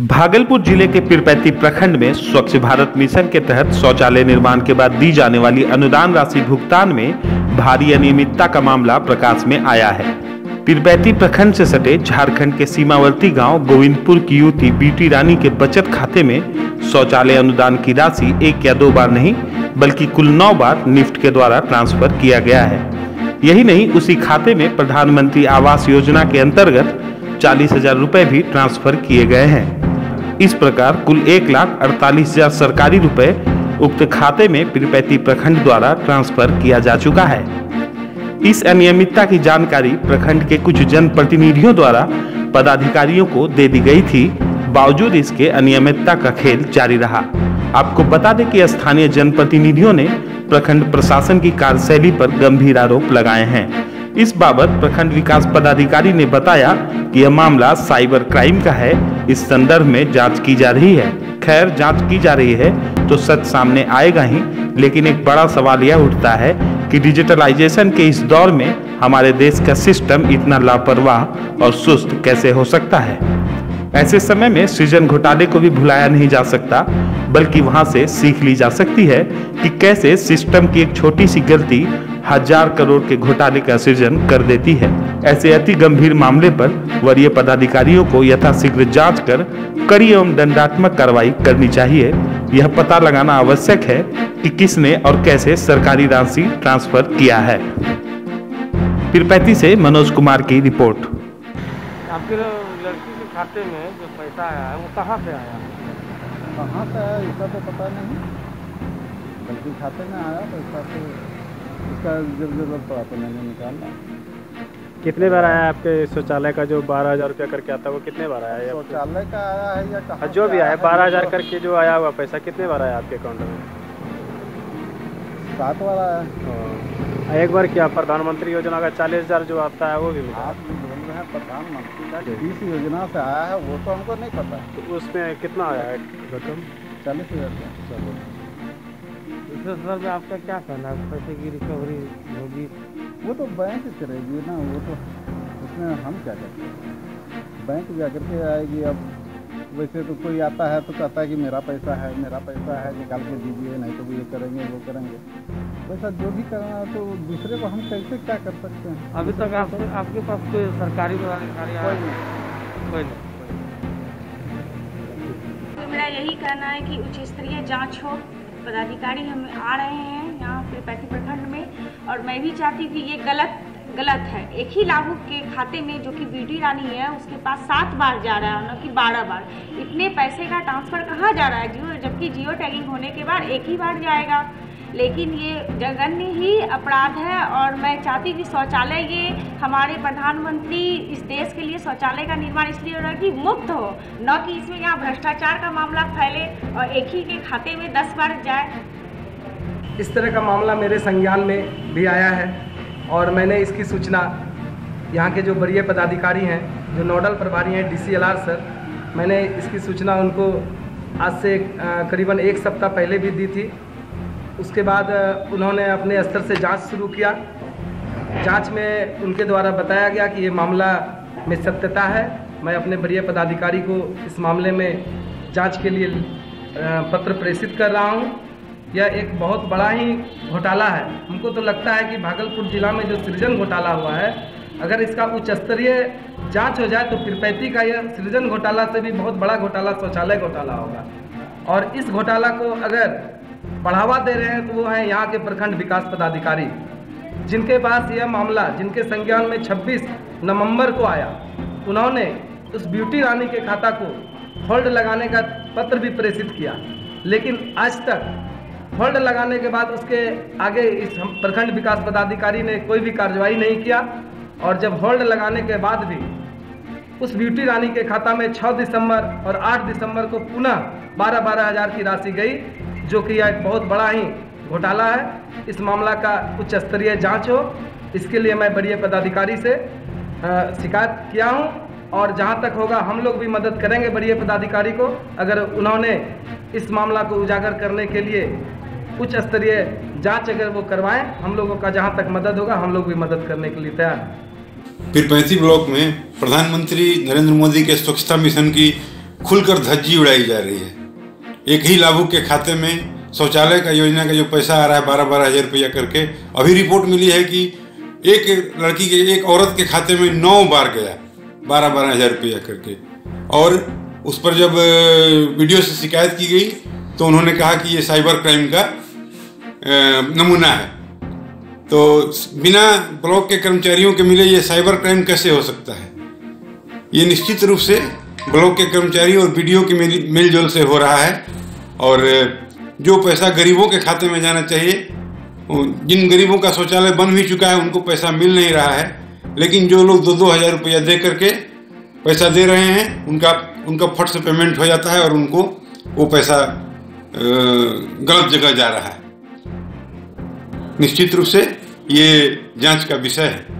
भागलपुर जिले के पीरपैंती प्रखंड में स्वच्छ भारत मिशन के तहत शौचालय निर्माण के बाद दी जाने वाली अनुदान राशि भुगतान में भारी अनियमितता का मामला प्रकाश में आया है। पीरपैंती प्रखंड से सटे झारखंड के सीमावर्ती गांव गोविंदपुर की युवती बीटी रानी के बचत खाते में शौचालय अनुदान की राशि 1 या 2 बार नहीं बल्कि कुल 9 बार निफ्ट के द्वारा ट्रांसफर किया गया है। यही नहीं, उसी खाते में प्रधानमंत्री आवास योजना के अंतर्गत 40,000 रुपए भी ट्रांसफर किए गए हैं। इस प्रकार कुल 1,48,000 सरकारी रुपए उक्त खाते में पीरपैंती प्रखंड द्वारा ट्रांसफर किया जा चुका है। इस अनियमितता की जानकारी प्रखंड के कुछ जनप्रतिनिधियों द्वारा पदाधिकारियों को दे दी गई थी। बावजूद इसके अनियमितता का खेल जारी रहा। आपको बता दें कि स्थानीय जनप्रतिनिधियों ने प्रखंड प्रशासन की कार्यशैली पर गंभीर आरोप लगाए हैं। इस बाबत प्रखंड विकास पदाधिकारी ने बताया कि यह मामला साइबर क्राइम का है। इस संदर्भ में जांच की जा रही है। खैर, जांच की जा रही है तो सच सामने आएगा ही, लेकिन एक बड़ा सवाल यह उठता है कि डिजिटलाइजेशन के इस दौर में हमारे देश का सिस्टम इतना लापरवाह और सुस्त कैसे हो सकता है। ऐसे समय में सृजन घोटाले को भी भुलाया नहीं जा सकता, बल्कि वहां से सीख ली जा सकती है कि कैसे सिस्टम की एक छोटी सी गलती 1000 करोड़ के घोटाले का सृजन कर देती है। ऐसे अति गंभीर मामले पर वरीय पदाधिकारियों को यथाशीघ्र जांच कर कड़ी एवं दंडात्मक कार्रवाई करनी चाहिए। यह पता लगाना आवश्यक है कि किसने और कैसे सरकारी राशि ट्रांसफर किया है। पीरपैंती से मनोज कुमार की रिपोर्ट। आपके लड़की के खाते में जो पैसा आया है वो कहाँ से आया? कहाँ से आया इसका तो पता नहीं, बल्कि खाते में आया पैसा तो इसका जब जरूरत पड़ा तो मैंने निकाला। कितने बार आया आपके शौचालय का जो 12,000 रुपया करके आता है वो कितने बार आया? शौचालय का आया है या कहाँ जो भी आया 12,000 करके जो आया हुआ पैसा कितने बार आया आपके अकाउंट में? 7 बार आया। एक बार क्या प्रधानमंत्री योजना का 40,000 जो आता है वो भी मिला? आप बोल रहे हैं प्रधानमंत्री का 20 योजना से आया है, वो तो हमको नहीं पता। तो उसमें कितना आया है रकम? 40,000। इस संदर्भ में आपका क्या कहना है? पैसे की रिकवरी होगी वो तो बैंक करेगी ना, वो तो उसमें हम क्या करते हैं, बैंक जाकर के आएगी। अब वैसे तो कोई आता है तो कहता है कि मेरा पैसा है निकाल के दीजिए, नहीं तो वो ये करेंगे वो करेंगे। वैसा जो भी करना है तो दूसरे को हम कैसे क्या कर सकते हैं? अभी तक आपके पास कोई सरकारी पदाधिकारी आया? कोई नहीं। तो मेरा यही कहना है कि उच्च स्तरीय जाँच हो। पदाधिकारी हम आ रहे हैं यहाँ पीरपैंती प्रखंड में, और मैं भी चाहती हूँ कि ये गलत है। एक ही लाभुक के खाते में जो कि बीटी रानी है उसके पास 7 बार जा रहा है, न कि 12 बार। इतने पैसे का ट्रांसफर कहाँ जा रहा है? जबकि जियो टैगिंग होने के बाद एक ही बार जाएगा। लेकिन ये जघन्य ही अपराध है, और मैं चाहती हूँ कि शौचालय, ये हमारे प्रधानमंत्री इस देश के लिए शौचालय का निर्माण इसलिए हो रहा है कि मुफ्त हो, न कि इसमें यहाँ भ्रष्टाचार का मामला फैले और एक ही के खाते में 10 बार जाए। इस तरह का मामला मेरे संज्ञान में भी आया है और मैंने इसकी सूचना यहाँ के जो वरीय पदाधिकारी हैं, जो नोडल प्रभारी हैं DCLR सर, मैंने इसकी सूचना उनको आज से करीबन 1 सप्ताह पहले भी दी थी। उसके बाद उन्होंने अपने स्तर से जांच शुरू किया। जांच में उनके द्वारा बताया गया कि ये मामला में सत्यता है। मैं अपने वरीय पदाधिकारी को इस मामले में जांच के लिए पत्र प्रेषित कर रहा हूँ। यह एक बहुत बड़ा ही घोटाला है। हमको तो लगता है कि भागलपुर जिला में जो सृजन घोटाला हुआ है, अगर इसका उच्च स्तरीय जाँच हो जाए तो पीरपैंती का यह सृजन घोटाला से भी बहुत बड़ा घोटाला शौचालय घोटाला होगा। और इस घोटाला को अगर बढ़ावा दे रहे हैं तो वो हैं यहाँ के प्रखंड विकास पदाधिकारी, जिनके पास यह मामला, जिनके संज्ञान में 26 नवंबर को आया। उन्होंने उस ब्यूटी रानी के खाता को होल्ड लगाने का पत्र भी प्रेषित किया, लेकिन आज तक होल्ड लगाने के बाद उसके आगे इस प्रखंड विकास पदाधिकारी ने कोई भी कार्रवाई नहीं किया। और जब होल्ड लगाने के बाद भी उस ब्यूटी रानी के खाता में 6 दिसंबर और 8 दिसंबर को पुनः 12-12 हज़ार की राशि गई, जो कि यह एक बहुत बड़ा ही घोटाला है। इस मामला का उच्च स्तरीय जांच हो, इसके लिए मैं वरीय पदाधिकारी से शिकायत किया हूं, और जहां तक होगा हम लोग भी मदद करेंगे वरीय पदाधिकारी को। अगर उन्होंने इस मामला को उजागर करने के लिए उच्च स्तरीय जांच अगर वो करवाएं, हम लोगों का जहां तक मदद होगा हम लोग भी मदद करने के लिए तैयार हैं। पीरपैंती ब्लॉक में प्रधानमंत्री नरेंद्र मोदी के स्वच्छता मिशन की खुलकर धज्जी उड़ाई जा रही है। एक ही लाभुक के खाते में शौचालय का योजना का जो पैसा आ रहा है 12-12 हज़ार रुपया करके, अभी रिपोर्ट मिली है कि एक लड़की के, एक औरत के खाते में 9 बार गया 12-12 हज़ार रुपया करके। और उस पर जब वीडियो से शिकायत की गई तो उन्होंने कहा कि ये साइबर क्राइम का नमूना है। तो बिना ब्लॉक के कर्मचारियों के मिले ये साइबर क्राइम कैसे हो सकता है? ये निश्चित रूप से ब्लॉक के कर्मचारी और बीडीओ के मेलजोल से हो रहा है। और जो पैसा गरीबों के खाते में जाना चाहिए, जिन गरीबों का शौचालय बन भी चुका है उनको पैसा मिल नहीं रहा है, लेकिन जो लोग 2-2 हज़ार रुपया दे करके पैसा दे रहे हैं उनका फट से पेमेंट हो जाता है और उनको वो पैसा गलत जगह जा रहा है। निश्चित रूप से ये जांच का विषय है।